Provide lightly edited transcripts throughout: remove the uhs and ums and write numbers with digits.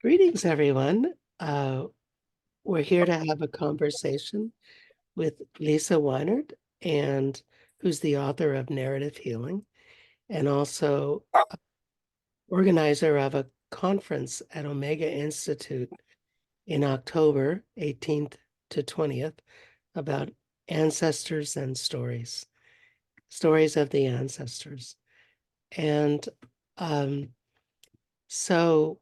Greetings, everyone. We're here to have a conversation with Lisa Weinert, and who's the author of Narrative Healing, and also organizer of a conference at Omega Institute in October 18th to 20th about ancestors and stories of the ancestors. And um, so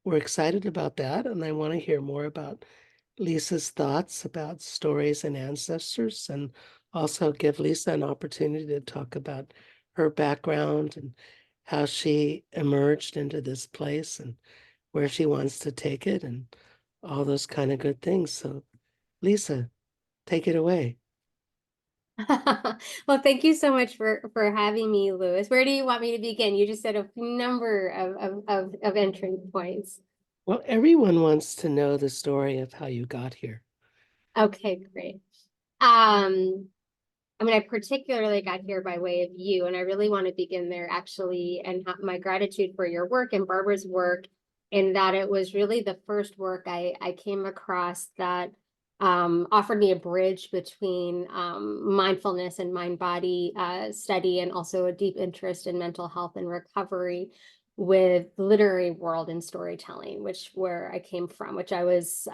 we're excited about that, and I want to hear more about Lisa's thoughts about stories and ancestors, and also give Lisa an opportunity to talk about her background and how she emerged into this place and where she wants to take it and all those kind of good things. So, Lisa, take it away. Well, thank you so much for having me, Lewis. Where do you want me to begin? You just said a number of entry points. Well, everyone wants to know the story of how you got here. Okay, great. I particularly got here by way of you, and I really want to begin there actually, and my gratitude for your work and Barbara's work, in that it was really the first work I came across that offered me a bridge between mindfulness and mind-body study, and also a deep interest in mental health and recovery with the literary world and storytelling, where I came from, which I was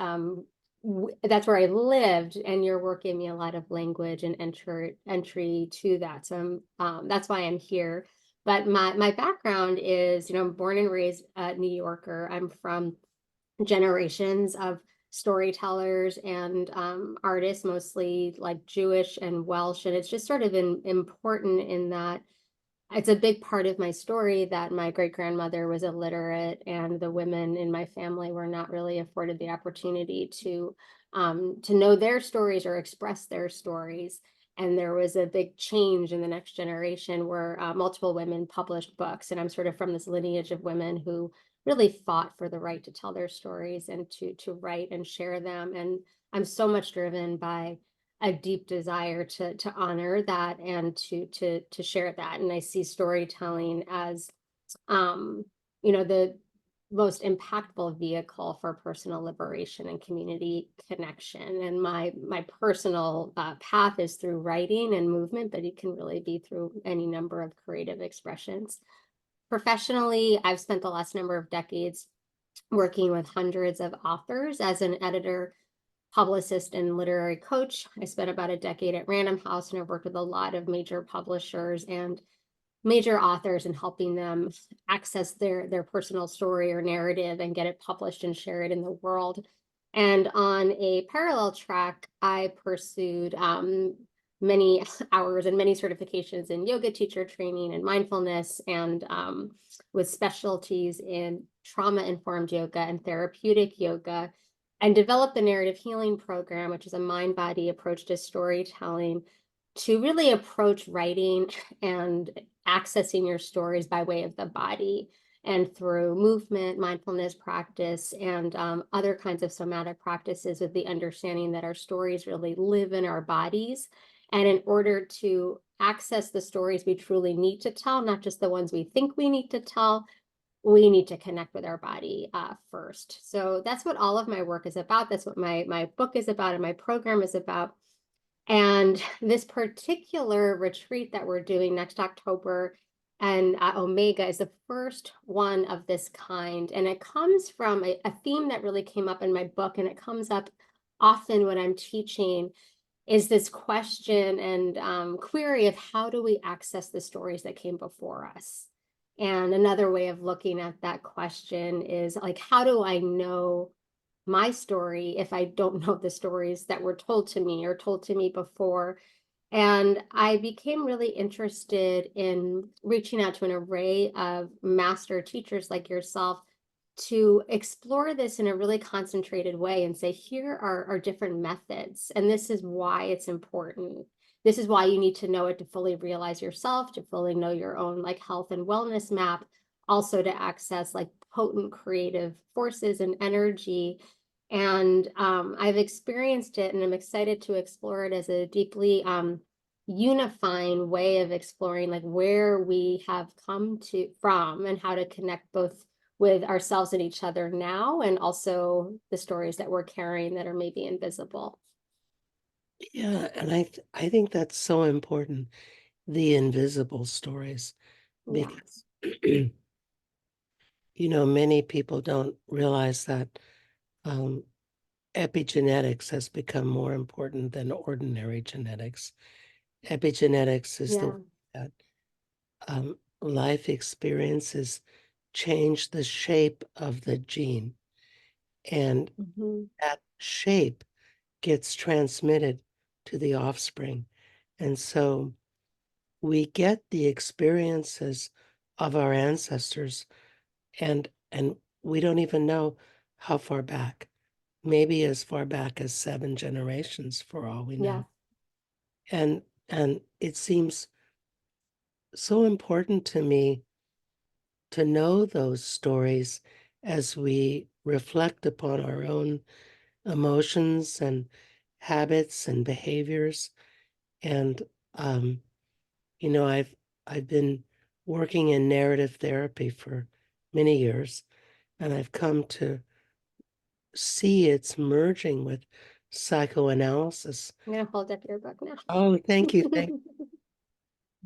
that's where I lived, and your work gave me a lot of language and entry to that. So that's why I'm here. But my background is, I'm born and raised a New Yorker. I'm from generations of storytellers and artists, mostly like Jewish and Welsh. And it's just sort of important in that it's a big part of my story that my great-grandmother was illiterate, and the women in my family were not really afforded the opportunity to know their stories or express their stories. And there was a big change in the next generation where multiple women published books. And I'm sort of from this lineage of women who really fought for the right to tell their stories and to write and share them. And I'm so much driven by a deep desire to honor that and to share that. And I see storytelling as the most impactful vehicle for personal liberation and community connection. And my personal path is through writing and movement, but it can really be through any number of creative expressions. Professionally, I've spent the last number of decades working with hundreds of authors as an editor, publicist, and literary coach. I spent about a decade at Random House, and I've worked with a lot of major publishers and major authors and helping them access their personal story or narrative and get it published and share it in the world. And on a parallel track, I pursued many hours and many certifications in yoga teacher training and mindfulness, and with specialties in trauma-informed yoga and therapeutic yoga, and developed the Narrative Healing Program, which is a mind-body approach to storytelling, to really approach writing and accessing your stories by way of the body and through movement, mindfulness practice, and other kinds of somatic practices, with the understanding that our stories really live in our bodies. And in order to access the stories we truly need to tell, not just the ones we think we need to tell, we need to connect with our body first. So that's what all of my work is about. That's what my book is about and my program is about. And this particular retreat that we're doing next October and Omega is the first one of this kind. And it comes from a theme that really came up in my book, and it comes up often when I'm teaching, is this question and query of how do we access the stories that came before us? And another way of looking at that question is like, how do I know my story if I don't know the stories that were told to me or told to me before? And I became really interested in reaching out to an array of master teachers like yourself to explore this in a really concentrated way and say, here are different methods, and this is why it's important. This is why you need to know it to fully realize yourself, to fully know your own like health and wellness map, also to access like potent creative forces and energy. And I've experienced it, and I'm excited to explore it as a deeply unifying way of exploring like where we have come from and how to connect both with ourselves and each other now, and also the stories that we're carrying that are maybe invisible. Yeah, and I think that's so important, the invisible stories, Yeah. because many people don't realize that um, epigenetics has become more important than ordinary genetics. Epigenetics is the Yeah. way that life experiences change the shape of the gene, and Hmm. that shape gets transmitted to the offspring. And so we get the experiences of our ancestors, and we don't even know how far back, maybe as far back as 7 generations for all we Yeah. know. And it seems so important to me to know those stories as we reflect upon our own emotions and habits and behaviors. And um, I've been working in narrative therapy for many years, and I've come to see it's merging with psychoanalysis. I'm gonna hold up your book now. Oh, thank you. Thank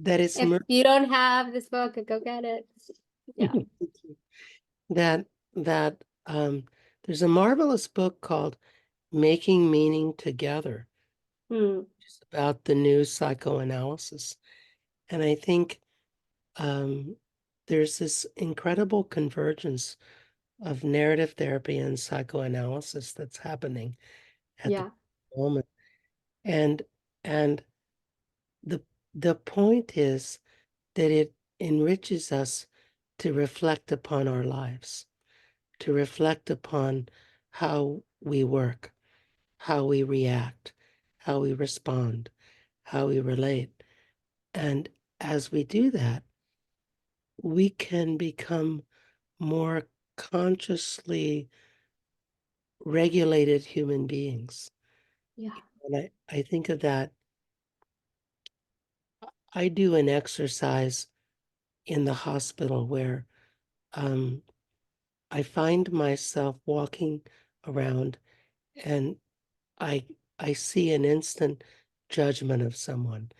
that it's If you don't have this book, go get it. Yeah. that that there's a marvelous book called Making Meaning Together, Hmm. which is about the new psychoanalysis. And I think um, there's this incredible convergence of narrative therapy and psychoanalysis that's happening at the Yeah. moment. And and the the point is that it enriches us to reflect upon our lives, to reflect upon how we work, how we react, how we respond, how we relate. And as we do that, we can become more consciously regulated human beings. Yeah. And I think of that. I do an exercise in the hospital where um, I find myself walking around, and I I see an instant judgment of someone,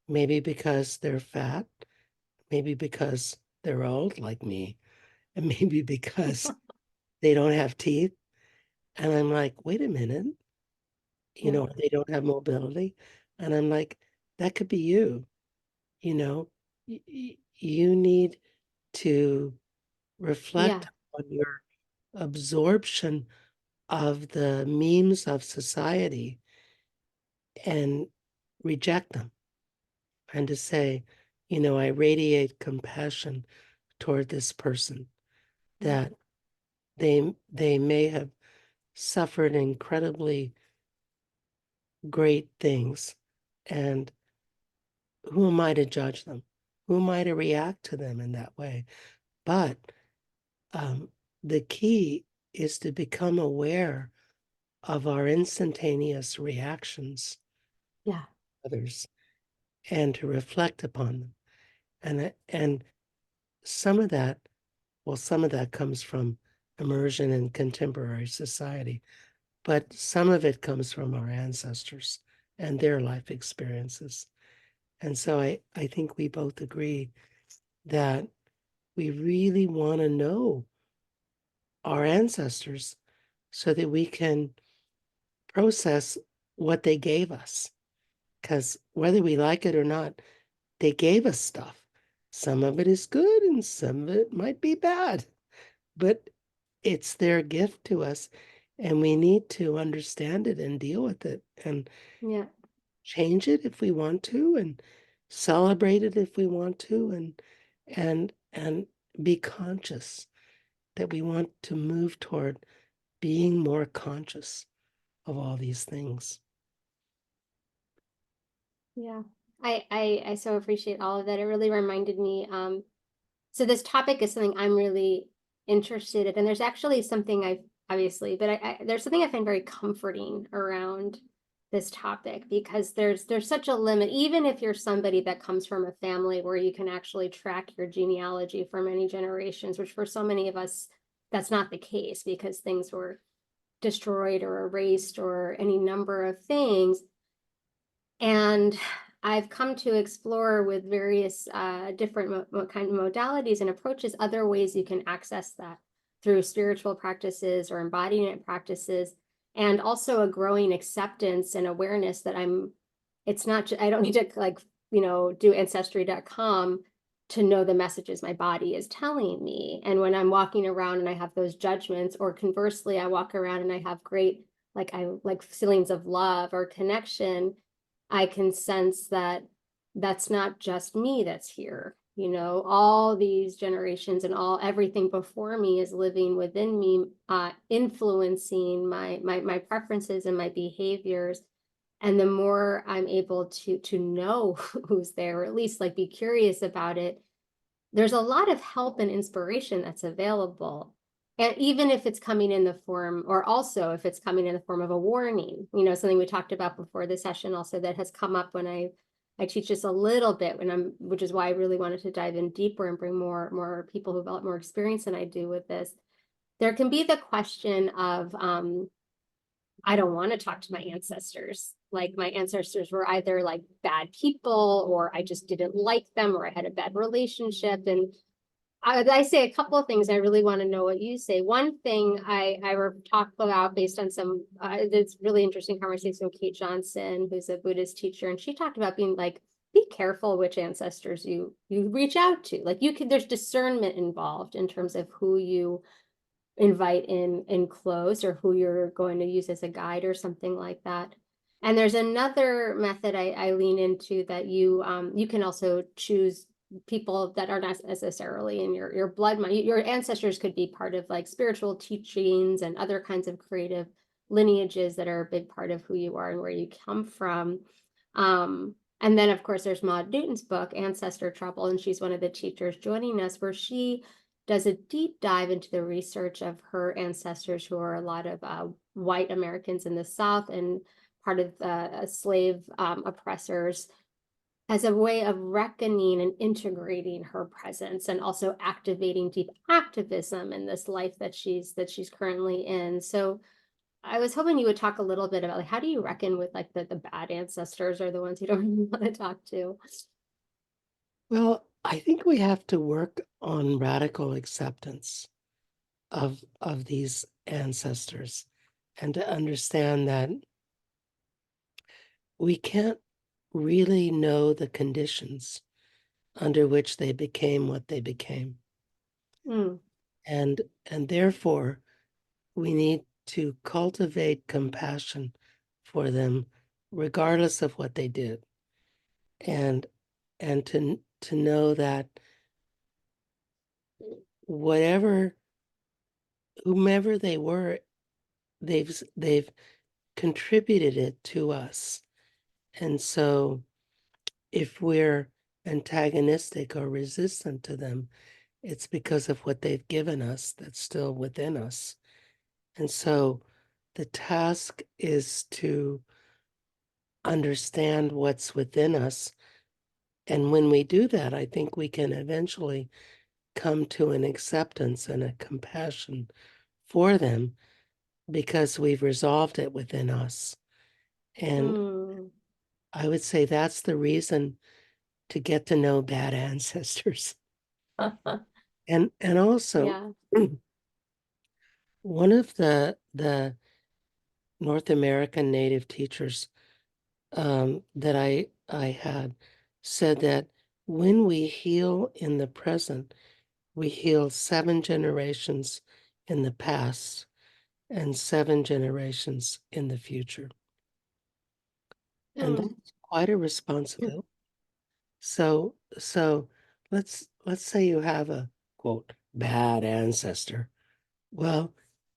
maybe because they're fat, maybe because they're old like me, and maybe because they don't have teeth. And I'm like, wait a minute, Yeah. they don't have mobility. And I'm like, that could be you, you know. You need to Yeah. reflect on your absorption of the memes of society and reject them, and to say, I radiate compassion toward this person, Yeah. that they may have suffered incredibly great things, and who am I to judge them? Who am I to react to them in that way? But um, the key is to become aware of our instantaneous reactions Yeah. to others, and to reflect upon them. And some of that, well, some of that comes from immersion in contemporary society, but some of it comes from our ancestors and their life experiences. And so I think we both agree that we really want to know our ancestors so that we can process what they gave us. Because whether we like it or not, they gave us stuff. Some of it is good and some of it might be bad, but it's their gift to us. And we need to understand it and deal with it and Yeah. change it if we want to, and celebrate it if we want to, and be conscious that we want to move toward being more conscious of all these things. Yeah. I so appreciate all of that. It really reminded me, so this topic is something I'm really interested in, and there's actually something I've obviously, but there's something I find very comforting around this topic, because there's such a limit, even if you're somebody that comes from a family where you can actually track your genealogy for many generations, which for so many of us, that's not the case because things were destroyed or erased or any number of things. And I've come to explore with various different kind of modalities and approaches, other ways you can access that through spiritual practices or embodiment practices, and also a growing acceptance and awareness that it's not, I don't need to like, do ancestry.com to know the messages my body is telling me. And when I'm walking around and I have those judgments, or conversely, I walk around and I have great, I like feelings of love or connection, I can sense that that's not just me that's here. All these generations and everything before me is living within me, influencing my preferences and my behaviors. And the more I'm able to know who's there, or at least like be curious about it, there's a lot of help and inspiration that's available. And even if it's coming in the form, or also if it's coming in the form of a warning, something we talked about before the session also that has come up when I teach just a little bit, which is why I really wanted to dive in deeper and bring more people who've got more experience than I do with this. There can be the question of, I don't want to talk to my ancestors. Like my ancestors were either like bad people, or I just didn't like them, or I had a bad relationship. And I say a couple of things. I really want to know what you say. One thing I talk about based on some, this really interesting conversation with Kate Johnson, who's a Buddhist teacher, and she talked about being like, be careful which ancestors you reach out to. Like there's discernment involved in terms of who you invite in close, or who you're going to use as a guide or something like that. And there's another method I lean into, that you can also choose people that are not necessarily in your bloodline. Your ancestors could be part of like spiritual teachings and other kinds of creative lineages that are a big part of who you are and where you come from. And then of course there's Maud Newton's book, Ancestor Trouble, and she's one of the teachers joining us, where she does a deep dive into the research of her ancestors, who are a lot of white Americans in the South and part of the slave oppressors, as a way of reckoning and integrating her presence, and also activating deep activism in this life that she's currently in. So I was hoping you would talk a little bit about, like, how do you reckon with like the bad ancestors, or the ones you don't really want to talk to? Well, I think we have to work on radical acceptance of these ancestors, and to understand that we can't really know the conditions under which they became what they became. Mm, And therefore we need to cultivate compassion for them regardless of what they did. And to know that whatever, whomever they were, they've contributed it to us. And so if we're antagonistic or resistant to them, it's because of what they've given us that's still within us. And so the task is to understand what's within us. And when we do that, I think we can eventually come to an acceptance and a compassion for them, because we've resolved it within us. And mm. I would say that's the reason to get to know bad ancestors. And also, Yeah. one of the North American native teachers that I had said that when we heal in the present, we heal 7 generations in the past and 7 generations in the future. And Mm, that's quite a responsibility. So let's say you have a quote bad ancestor. Well,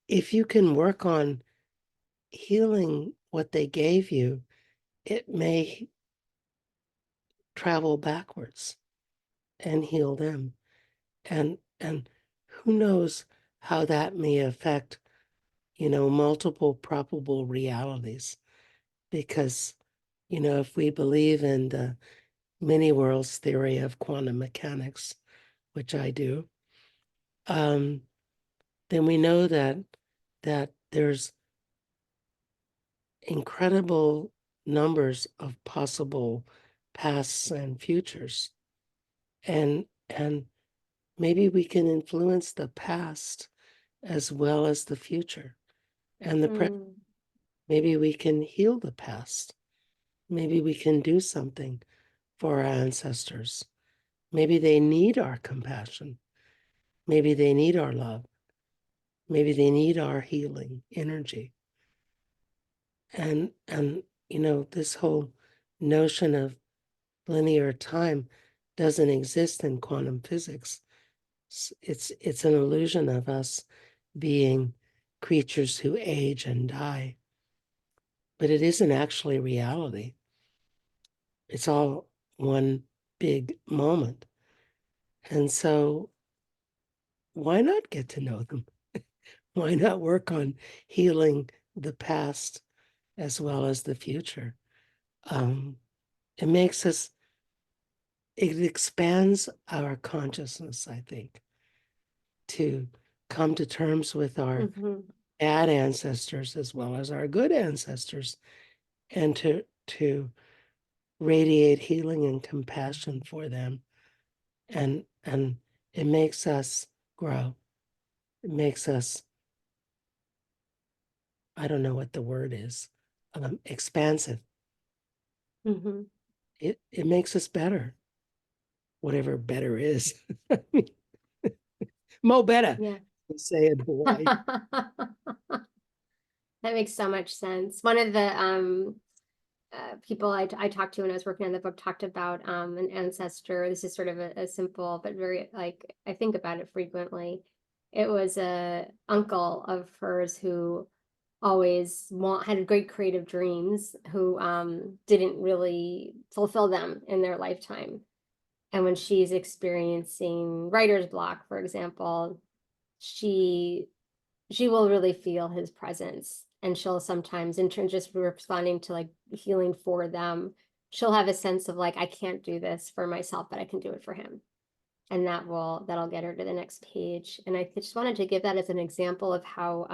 if you can work on healing what they gave you, it may travel backwards and heal them. And who knows how that may affect, multiple probable realities, because, if we believe in the many worlds theory of quantum mechanics, which I do, um, then we know that there's incredible numbers of possible pasts and futures. And maybe we can influence the past as well as the future and the present. Mm. Maybe we can heal the past. Maybe we can do something for our ancestors. Maybe they need our compassion. Maybe they need our love. Maybe they need our healing energy. And this whole notion of linear time doesn't exist in quantum physics. It's an illusion of us being creatures who age and die, but it isn't actually reality. It's all one big moment. And so why not get to know them? Why not work on healing the past as well as the future? Um, it makes us, it expands our consciousness, I think, to come to terms with our Hmm. bad ancestors as well as our good ancestors, and to radiate healing and compassion for them. And it makes us grow. It makes us, I don't know what the word is, expansive. Hmm. It makes us better, whatever better is. I mean, Mo better, Yeah. they say in Hawaii. That makes so much sense. One of the people I talked to when I was working on the book talked about an ancestor. This is sort of a simple but very, like, I think about it frequently. It was a uncle of hers who always had great creative dreams, who didn't really fulfill them in their lifetime. And when she's experiencing writer's block, for example, she she will really feel his presence, and she'll sometimes, in turn, just responding to like healing for them, she'll have a sense of like, I can't do this for myself, but I can do it for him, and that'll get her to the next page. And I just wanted to give that as an example of how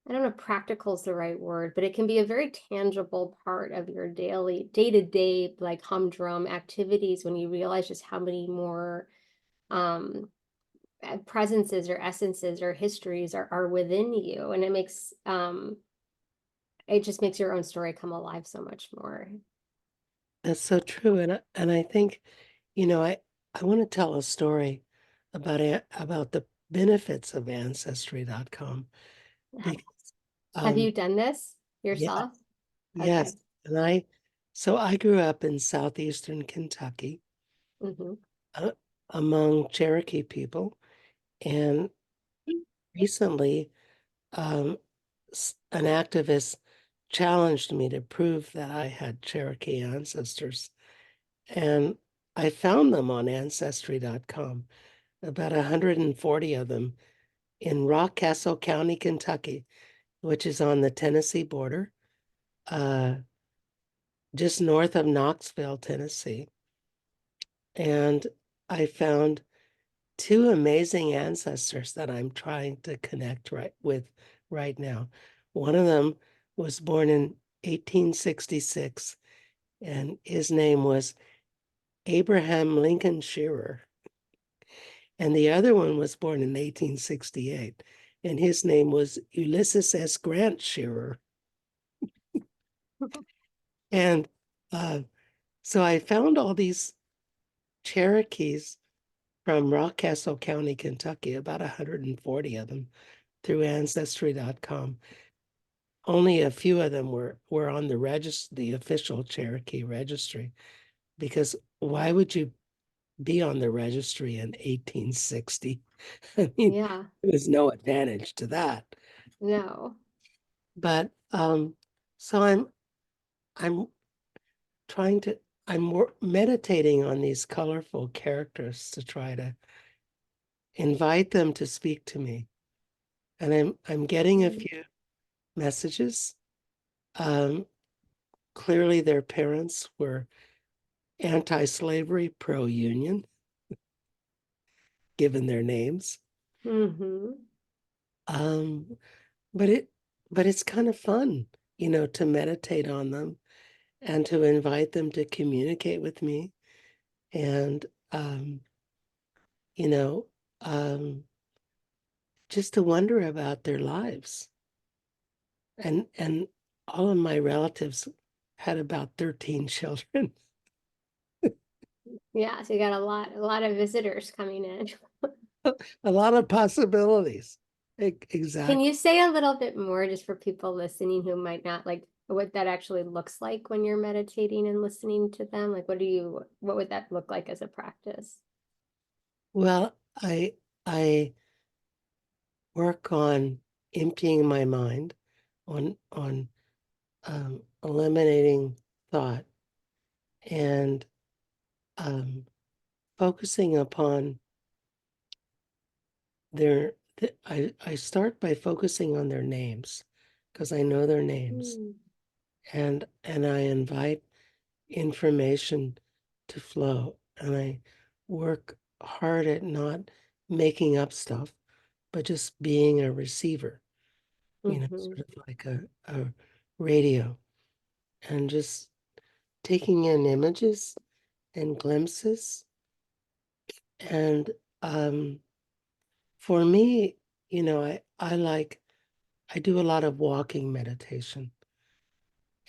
I don't know if practical is the right word, but it can be a very tangible part of your daily day-to-day like humdrum activities when you realize just how many more um presences or essences or histories are within you, and it just makes your own story come alive so much more. That's so true. And I think, I want to tell a story about the benefits of Ancestry.com have, because have you um done this yeah, yourself? yes. Okay. So I grew up in southeastern Kentucky, Mm-hmm. uh, among Cherokee people, and recently um an activist challenged me to prove that I had Cherokee ancestors. And I found them on Ancestry.com, about 140 of them in Rockcastle County, Kentucky, which is on the Tennessee border, uh, just north of Knoxville, Tennessee. And I found two amazing ancestors that I'm trying to connect with right now. One of them was born in 1866, and his name was Abraham Lincoln Shearer. And the other one was born in 1868, and his name was Ulysses S. Grant Shearer. And uh, so I found all these Cherokees from Rockcastle County, Kentucky, about 140 of them through Ancestry.com. Only a few of them were on the official Cherokee registry, because why would you be on the registry in 1860? I mean, Yeah. there was no advantage to that. No. But so I'm trying to meditating on these colorful characters to try to invite them to speak to me. And I'm getting a Mm. few messages. Um, clearly their parents were anti-slavery, pro-union, given their names. Mm-hmm. Um, but it but it's kind of fun, to meditate on them and to invite them to communicate with me and you know, um, just to wonder about their lives. And all of my relatives had about 13 children. Yeah, so you got a lot of visitors coming in. A lot of possibilities. Can Exactly. you say a little bit more just for people listening who might not like what that actually looks like when you're meditating and listening to them? Like what would that look like as a practice? Well, I work on emptying my mind, on eliminating thought and um, focusing upon I start by focusing on their names because I know their names, Mm, and I invite information to flow, and I work hard at not making up stuff, but just being a receiver, mm-hmm. sort of like a radio, and just taking in images and glimpses. And for me, I do a lot of walking meditation,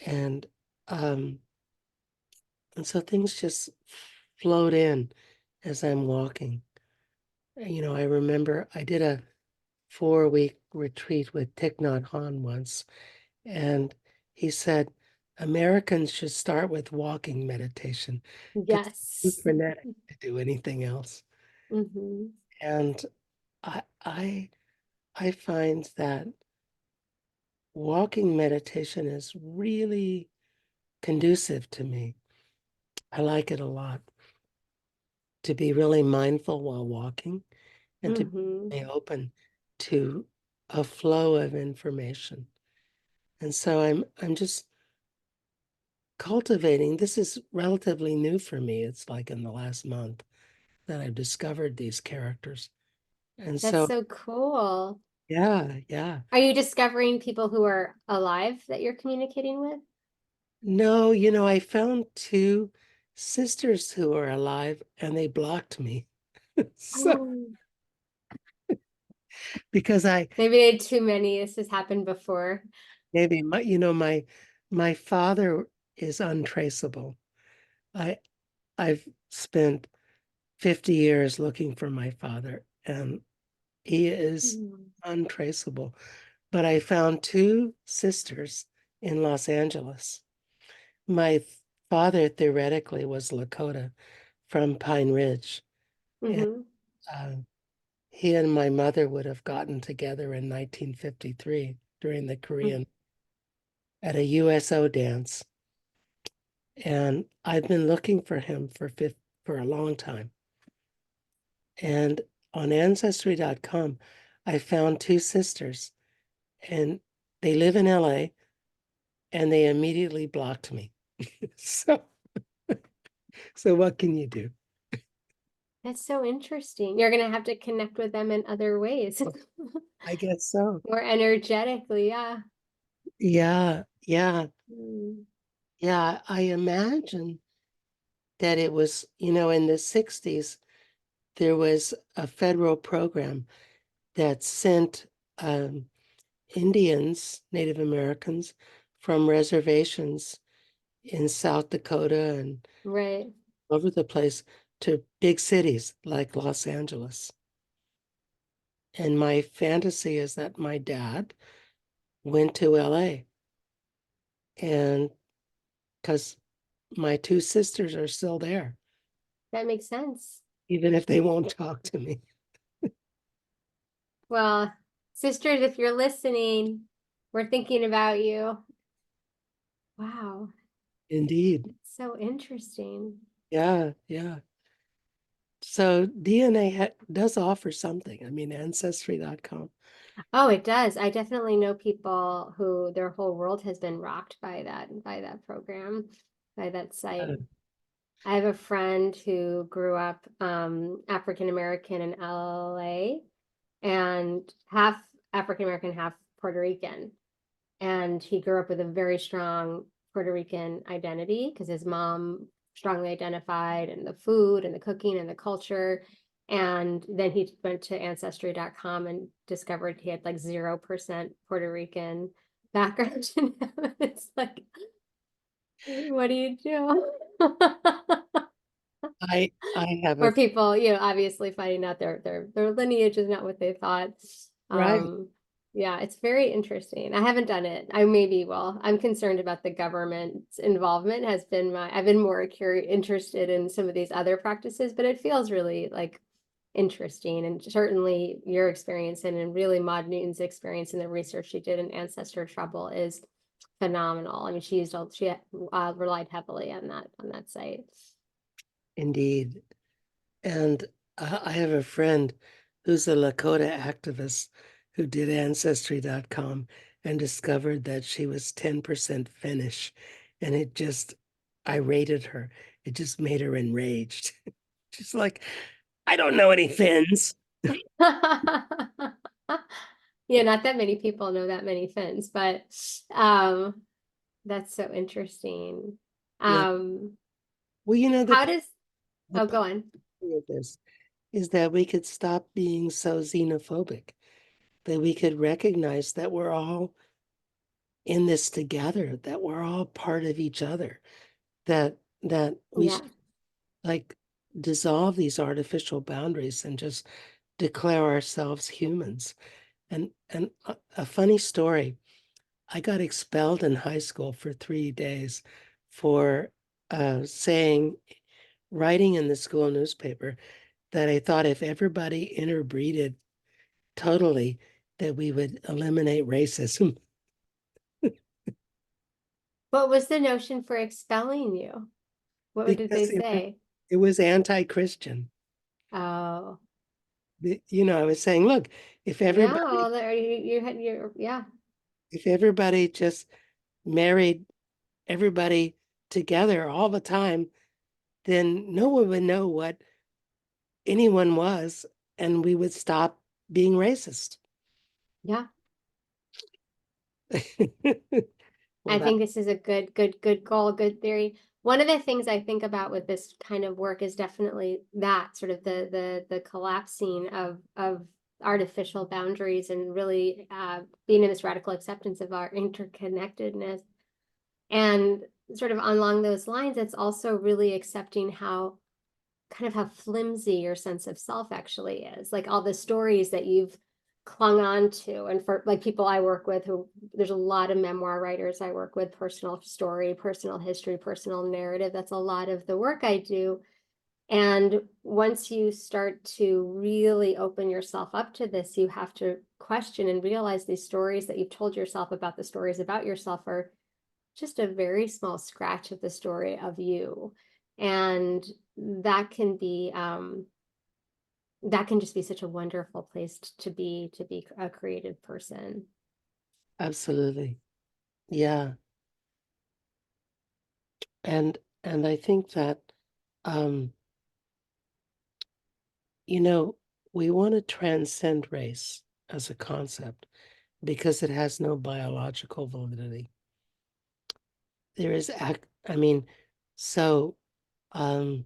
and um, and so things just float in as I'm walking. I remember I did a 4-week retreat with Thich Nhat Hanh once, and he said Americans should start with walking meditation because it's too Yes. frenetic to do anything else. Mm-hmm. And I I I find that walking meditation is really conducive to me. I like it a lot to be really mindful while walking and to Mm-hmm. be open to a flow of information. And so I'm just cultivating. This is relatively new for me. It's like in the last month that I've discovered these characters. And That's so, so cool. yeah, yeah. Are you discovering people who are alive that you're communicating with? No, I found two sisters who are alive and they blocked me. So Oh. because I Maybe they had too many. This has happened before. maybe my father is untraceable. I I've spent 50 years looking for my father and he is Mm. untraceable. But I found two sisters in Los Angeles. My father theoretically was Lakota from Pine Ridge, and Mm-hmm. uh, he and my mother would have gotten together in 1953 during the Korean at a USO dance. And I've been looking for him for a long time. And on ancestry.com, I found two sisters, and they live in LA, and they immediately blocked me. So, so what can you do? That's so interesting. You're gonna have to connect with them in other ways. I guess so. More energetically, yeah. Yeah, yeah, Mm. yeah. I imagine that it was, in the 60s, there was a federal program that sent Indians, Native Americans, from reservations in South Dakota and Right. over the place to big cities like Los Angeles. And my fantasy is that my dad went to LA, and because my two sisters are still there, That makes sense. even if they won't talk to me. Well, sisters, if you're listening, we're thinking about you. Wow. Indeed. So interesting. Yeah, yeah. So DNA does offer something. I mean, ancestry.com. Oh, it does. I definitely know people who their whole world has been rocked by that program, by that Uh, site. I have a friend who grew up African American in LA and half African American, half Puerto Rican. And he grew up with a very strong Puerto Rican identity because his mom strongly identified in the food and the cooking and the culture. And then he went to ancestry.com and discovered he had like 0% Puerto Rican background in him. It's like, what do you do? I have a Or people, obviously finding out their lineage is not what they thought. right. Um, yeah, it's very interesting. I haven't done it. I maybe will. I'm concerned about the government's involvement I've been more interested in some of these other practices, but it feels really like interesting. And certainly your experience and really Maud Newton's experience in the research she did in ancestor trouble is phenomenal. I mean, she relied heavily on that site. Indeed. And I have a friend who's a Lakota activist who did Ancestry.com and discovered that she was 10% Finnish. And it just irated her. It just made her enraged. She's like, I don't know any Finns. Yeah, not that many people know that many Finns, but um that's so interesting. Yeah. Um Well, how does the oh go on. possibility of this is that we could stop being so xenophobic, that we could recognize that we're all in this together, that we're all part of each other, that we Yeah. should like dissolve these artificial boundaries and just declare ourselves humans. And a funny story, I got expelled in high school for 3 days for saying, writing in the school newspaper that I thought if everybody interbreeded totally, that we would eliminate racism. What was the notion for expelling you? What did they Because say? it was anti-Christian. Oh, I was saying, look, if yeah. everybody Well, there you had your yeah. if everybody just married everybody together all the time, then no one would know what anyone was, and we would stop being racist. Yeah. Well, I that think this is a good goal, good theory. One of the things I think about with this kind of work is definitely that sort of the collapsing of artificial boundaries and really being in this radical acceptance of our interconnectedness. And sort of along those lines, it's also really accepting how flimsy your sense of self actually is. Like all the stories that you've clung on to. And for like people I work with who there's a lot of memoir writers I work with, personal story, personal history, personal narrative. That's a lot of the work I do. And once you start to really open yourself up to this, you have to question and realize these stories that you've told yourself about the stories about yourself are just a very small scratch of the story of you. And that can be that can just be such a wonderful place to be a creative person. absolutely. Yeah. And I think that um, you know, we want to transcend race as a concept because it has no biological validity. There is I mean, so um,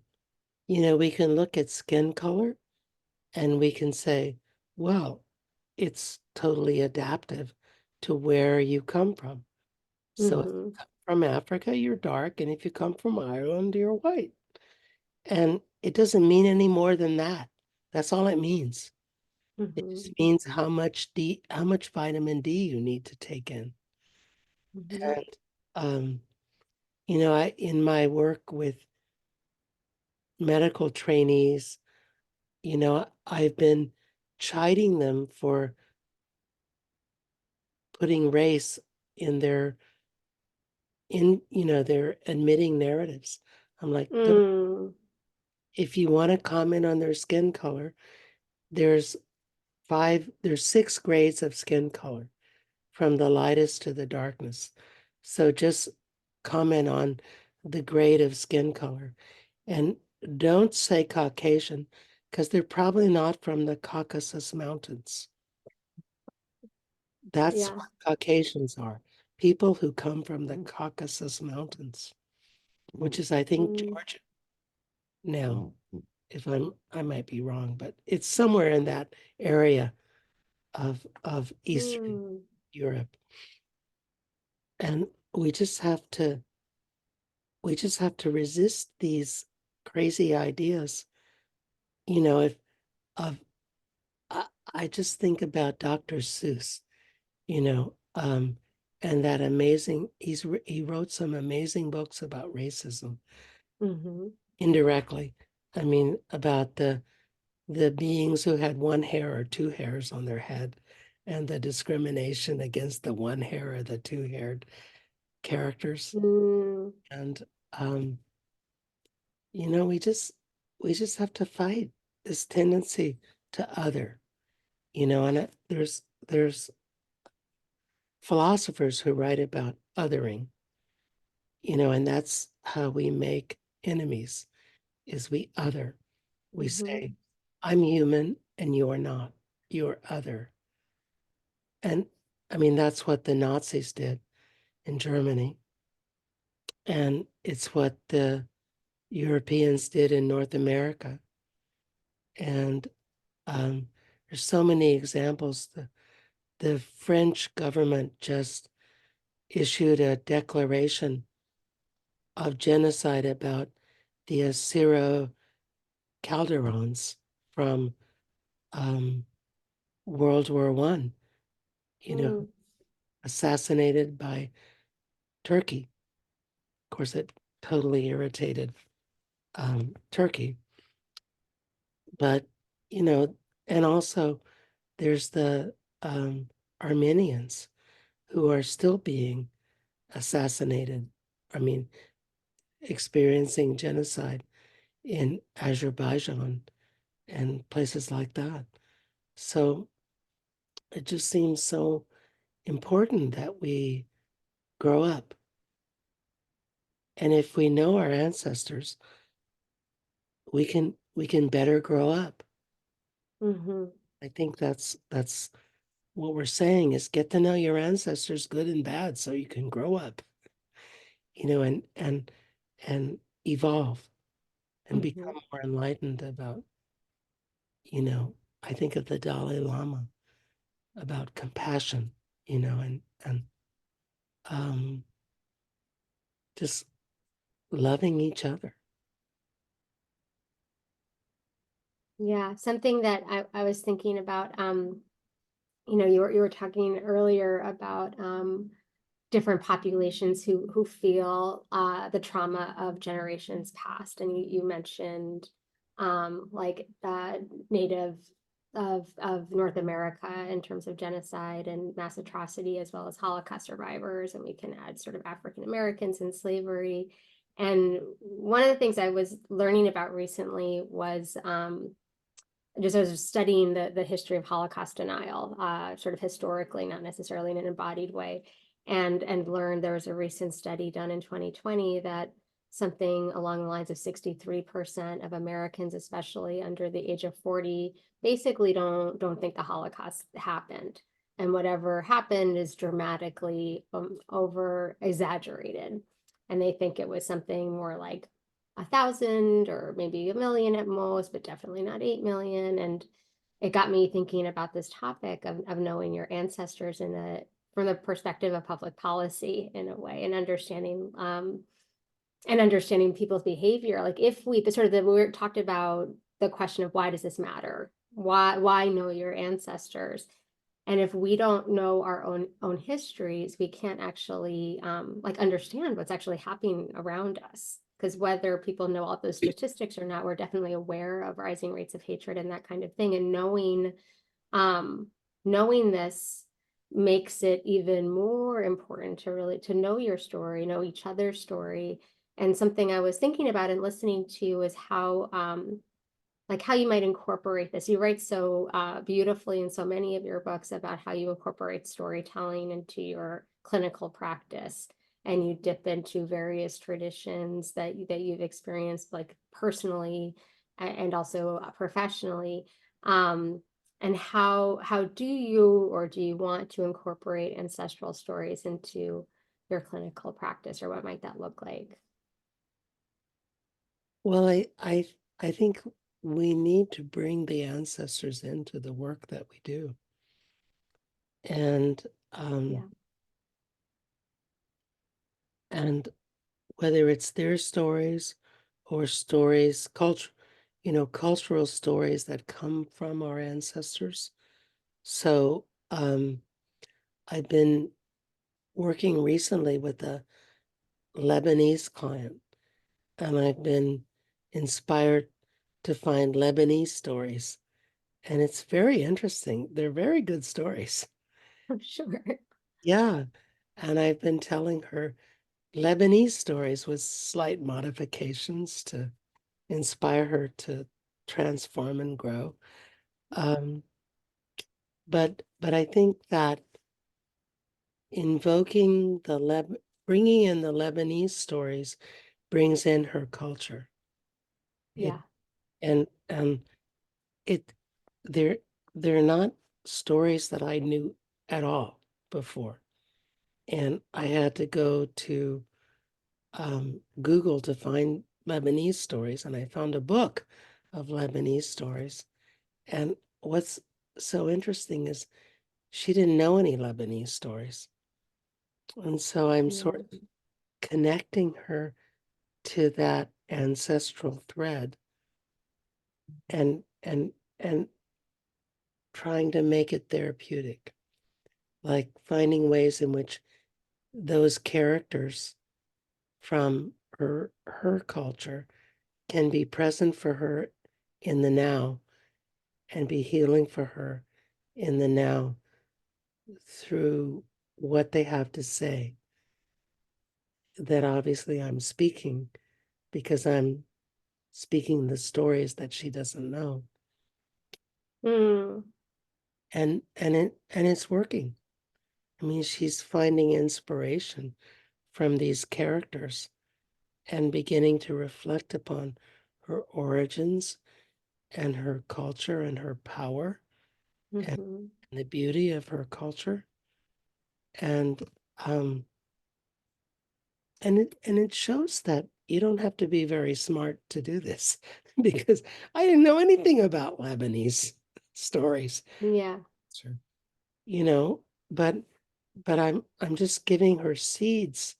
we can look at skin color and we can say, well, it's totally adaptive to where you come from. So if Mm-hmm. you come from Africa, you're dark, and if you come from Ireland, you're white. And it doesn't mean any more than that. That's all it means. It Mm-hmm. just means how much vitamin D you need to take in. Mm-hmm. And I in my work with medical trainees, I've been chiding them for putting race in their admitting narratives. I'm like, don't, Mm. if you want to comment on their skin color, there's there's 6 grades of skin color, from the lightest to the darkness. So just comment on the grade of skin color. And don't say Caucasian, because they're probably not from the Caucasus Mountains. That's Yeah. what Caucasians are, people who come from the Caucasus Mountains, which is, I think, Mm, Georgia. Now, if I might be wrong, but it's somewhere in that area of Eastern mm, Europe. And we just have to resist these crazy ideas. You know, if of I just think about Dr. Seuss, you know, and that amazing, he wrote some amazing books about racism mhm, indirectly. I mean, about the beings who had one hair or two hairs on their head, and the discrimination against the one hair or the two-haired characters. mm, And you know, we just have to fight this tendency to other, you know, and there's philosophers who write about othering, you know, and that's how we make enemies, is we other. We mhm, say, I'm human and you're not. You're other. And I mean, that's what the Nazis did in Germany. And it's what the Europeans did in North America. And there's so many examples. The French government just issued a declaration of genocide about the Assyro Calderons from um, World War One, you know, mm. assassinated by Turkey. Of course, it totally irritated Turkey. But, you know, and also there's the Armenians who are still being assassinated. I mean, experiencing genocide in Azerbaijan and places like that. So it just seems so important that we grow up. And if we know our ancestors, we can better grow up. Mhm. I think that's what we're saying, is get to know your ancestors, good and bad, so you can grow up, you know, and evolve and Mhm. become more enlightened about, you know, I think of the Dalai Lama, about compassion, you know, and um, just loving each other. Yeah, something that I was thinking about, you were talking earlier about different populations who feel the trauma of generations past, and you mentioned like native of North America in terms of genocide and mass atrocity, as well as Holocaust survivors, and we can add sort of African Americans and slavery. And one of the things I was learning about recently was just as studying the history of Holocaust denial, sort of historically, not necessarily in an embodied way, and learned there was a recent study done in 2020 that something along the lines of 63% of Americans, especially under the age of 40, basically don't think the Holocaust happened, and whatever happened is dramatically over exaggerated, and they think it was something more like 1,000 or maybe 1 million at most, but definitely not 8 million. And it got me thinking about this topic of knowing your ancestors in a from the perspective of public policy in a way, and understanding people's behavior. Like if we the sort of the we talked about the question of why does this matter? Why know your ancestors? And if we don't know our own histories, we can't actually like understand what's actually happening around us. Because whether people know all those statistics or not, we're definitely aware of rising rates of hatred and that kind of thing. And um, knowing this makes it even more important to really to know your story, know each other's story. And something I was thinking about and listening to is how like how you might incorporate this. You write so beautifully in so many of your books about how you incorporate storytelling into your clinical practice, and you dip into various traditions that you've experienced, like personally and also professionally. And how do you, or do you want to incorporate ancestral stories into your clinical practice, or what might that look like? Well, I think we need to bring the ancestors into the work that we do. And Yeah. and whether it's their stories or stories, cultural stories that come from our ancestors. So I've been working recently with a Lebanese client, and I've been inspired to find Lebanese stories. And it's very interesting. They're very good stories. I'm sure. Yeah. And I've been telling her Lebanese stories with slight modifications to inspire her to transform and grow. Um, but I think that invoking bringing in the Lebanese stories brings in her culture. It Yeah. and it they're they're not stories that I knew at all before, and I had to go to Google to find Lebanese stories, and I found a book of Lebanese stories. And what's so interesting is she didn't know any Lebanese stories. And so I'm sort Yeah. of connecting her to that ancestral thread and and trying to make it therapeutic, like finding ways in which those characters from her culture can be present for her in the now and be healing for her in the now through what they have to say. That obviously I'm speaking because I'm speaking the stories that she doesn't know. Mm, And it's working. I mean, she's finding inspiration from these characters and beginning to reflect upon her origins and her culture and her power and hmm. the beauty of her culture. And um and it shows that you don't have to be very smart to do this because I didn't know anything about Lebanese stories. Yeah. Sure. You know, but I'm just giving her seeds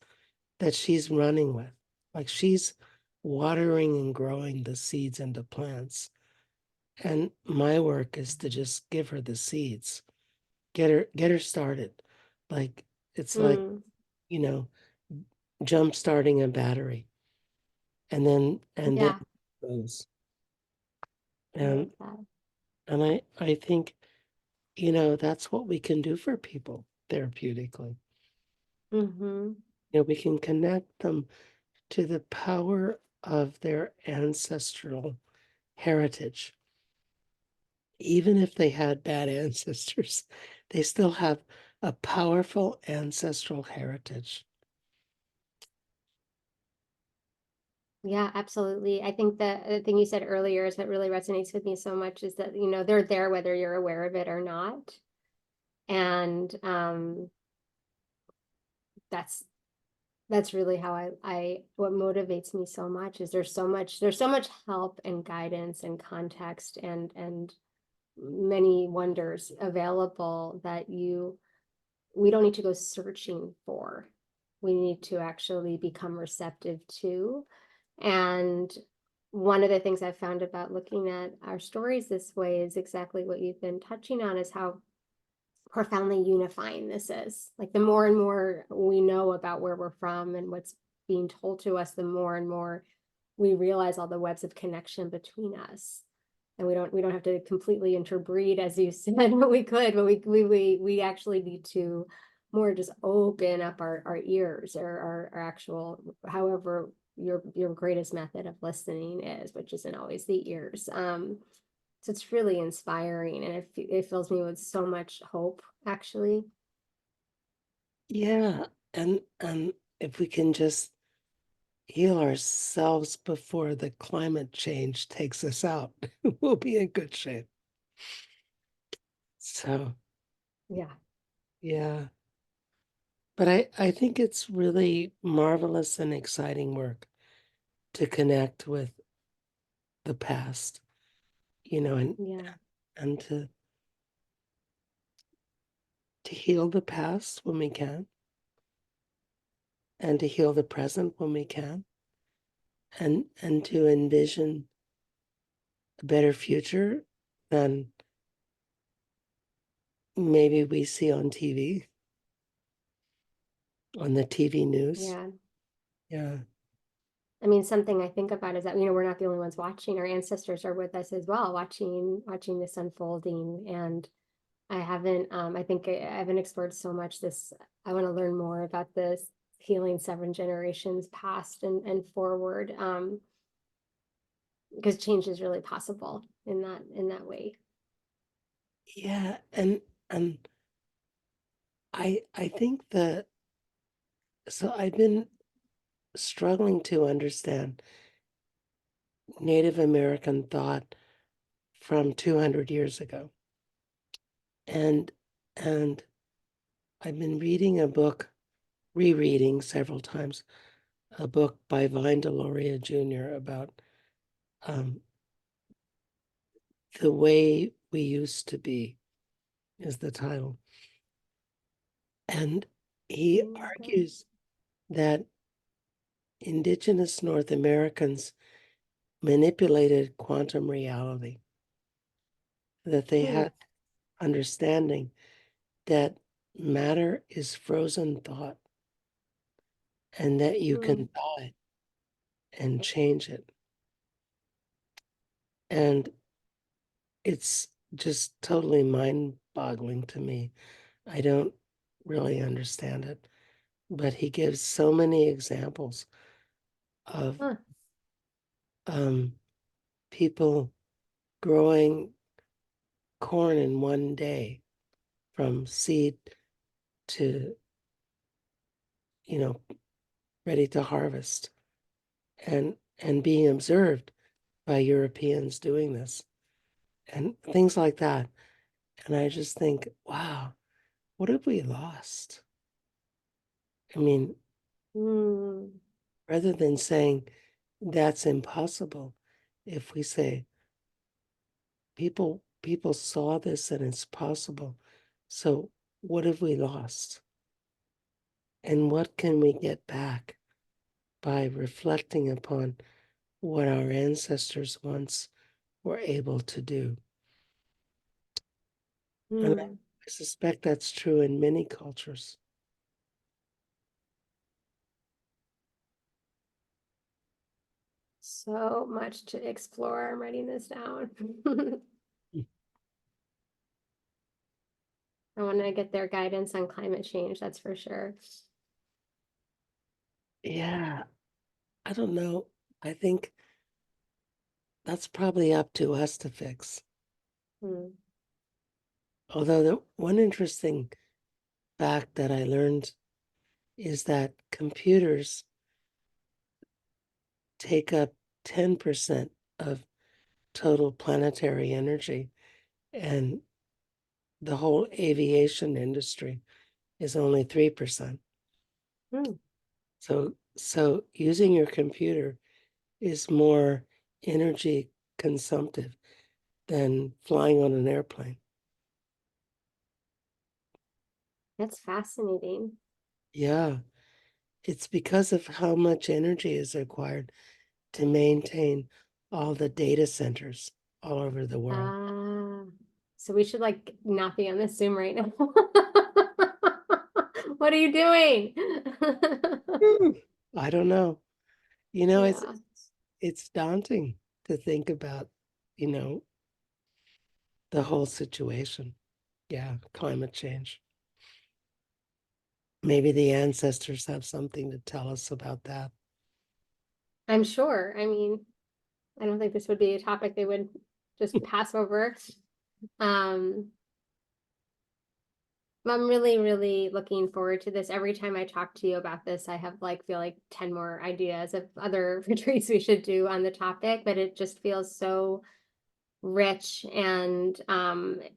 that she's running with. Like she's watering and growing the seeds into plants. And my work is to just give her the seeds, get her started. Like it's like, Mm, you know, jump starting a battery and then yeah. it goes. I And like that. and I think, that's what we can do for people therapeutically. Hmm. We can connect them to the power of their ancestral heritage. Even if they had bad ancestors, they still have a powerful ancestral heritage. Yeah, absolutely. I think the thing you said earlier is what really resonates with me so much is that, they're there whether you're aware of it or not. And that's that's really how I what motivates me so much is there's so much help and guidance and context and many wonders available that we don't need to go searching for. We need to actually become receptive to. And one of the things I've found about looking at our stories this way is exactly what you've been touching on, is how profoundly unifying this is. Like the more and more we know about where we're from and what's being told to us, the more and more we realize all the webs of connection between us. And we don't have to completely interbreed, as you said, but we could, but we actually need to more just open up our ears, or our actual, however your greatest method of listening is, which isn't always the ears. So it's really inspiring, and it fills me with so much hope, actually. Yeah. And if we can just heal ourselves before the climate change takes us out, we'll be in good shape. So, Yeah. yeah. But I think it's really marvelous and exciting work to connect with the past, Yeah. and to heal the past when we can, and to heal the present when we can, and to envision a better future than maybe we see on TV, on the TV news. Yeah. Yeah. I mean, something I think about is that, we're not the only ones watching. Our ancestors are with us as well, watching this unfolding. And I think I haven't explored so much this. I want to learn more about this healing 7 generations past and forward. Because change is really possible in that way. Yeah. And I think so I've been struggling to understand Native American thought from 200 years ago. And and I've been reading a book, rereading several times, a book by Vine Deloria Jr. about um, the way we used to be is the title. And he Okay. argues that indigenous North Americans manipulated quantum reality, that they Hmm. had understanding that matter is frozen thought and that you Hmm. can thaw it and change it. And it's just totally mind boggling to me. I don't really understand it, but he gives so many examples of Huh. um, people growing corn in one day from seed to, you know, ready to harvest, and being observed by Europeans doing this and things like that. And I just think, wow, what have we lost? I mean, Hmm. rather than saying that's impossible, if we say people saw this and it's possible, so what have we lost? And what can we get back by reflecting upon what our ancestors once were able to do? And I Hmm. suspect that's true in many cultures. So much to explore. I'm writing this down. I want to get their guidance on climate change, that's for sure. Yeah, I don't know. I think that's probably up to us to fix. Hmm. Although the one interesting fact that I learned is that computers take up 10% of total planetary energy, and the whole aviation industry is only 3%. Hmm. So using your computer is more energy consumptive than flying on an airplane. That's fascinating. Yeah, it's because of how much energy is required to maintain all the data centers all over the world. Ah, so we should like not be on this Zoom right now. What are you doing? Hmm. I don't know. You know, Yeah. it's daunting to think about, you know, the whole situation. Yeah, climate change. Maybe the ancestors have something to tell us about that. I'm sure. I mean, I don't think this would be a topic they would just pass over. Um, I'm really, really looking forward to this. Every time I talk to you about this, I have feel like 10 more ideas of other retreats we should do on the topic, but it just feels so rich, and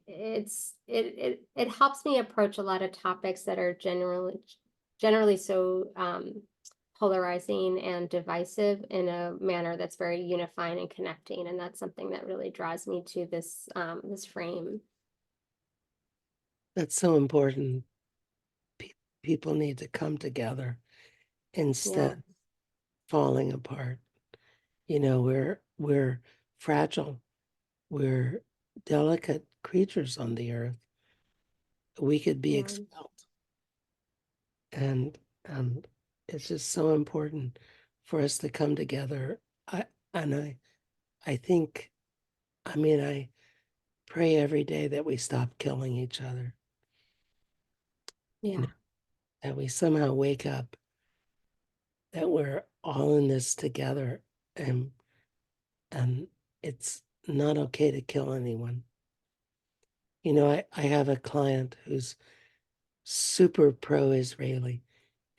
it helps me approach a lot of topics that are generally so polarizing and divisive in a manner that's very unifying and connecting, and that's something that really draws me to this frame. That's so important. People need to come together instead Yeah, of falling apart. We're fragile. We're delicate creatures on the earth. We could be yeah, expelled. And it's just so important for us to come together. I think, I mean, I pray every day that we stop killing each other, yeah. that we somehow wake up, that we're all in this together, and and it's not okay to kill anyone. I have a client who's super pro-Israeli,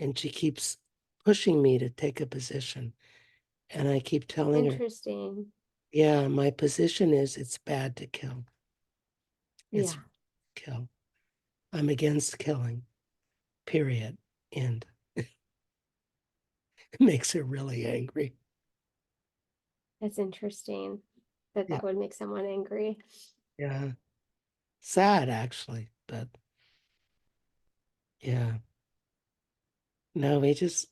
and she keeps pushing me to take a position. And I keep telling her, Interesting. yeah, my position is it's bad to kill. It's Yeah, kill. I'm against killing, period. And it makes her really angry. that's interesting that Yeah. that would make someone angry. Yeah. Sad actually, but yeah. No, we just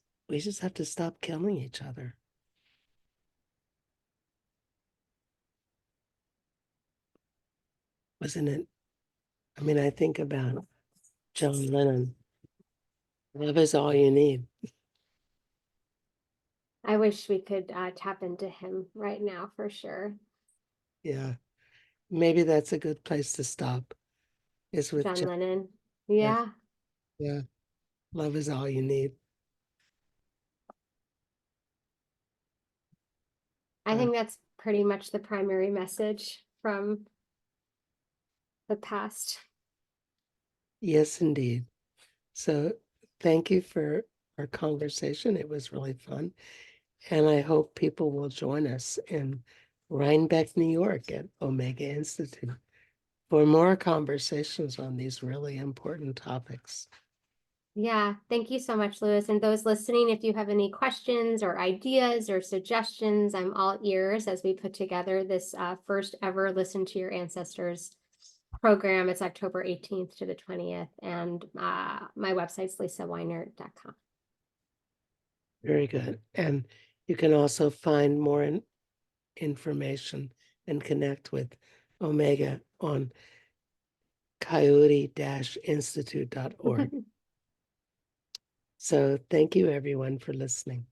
have to stop killing each other. Wasn't it? I mean, I think about John Lennon. Love is all you need. I wish we could tap into him right now for sure. Yeah. Maybe that's a good place to stop, is with John John. Lennon. Yeah. Yeah, Yeah. Love is all you need. I Uh, think that's pretty much the primary message from the past. yes, indeed. So thank you for our conversation. It was really fun. And I hope people will join us in Rhinebeck, New York at Omega Institute for more conversations on these really important topics. Yeah, thank you so much, Lewis. And those listening, if you have any questions or ideas or suggestions, I'm all ears as we put together this first ever Listen to Your Ancestors program. It's October 18th to the 20th. And my website's lisaweinert.com. Very good. And you can also find more information and connect with Omega on coyote-institute.org. So thank you everyone for listening.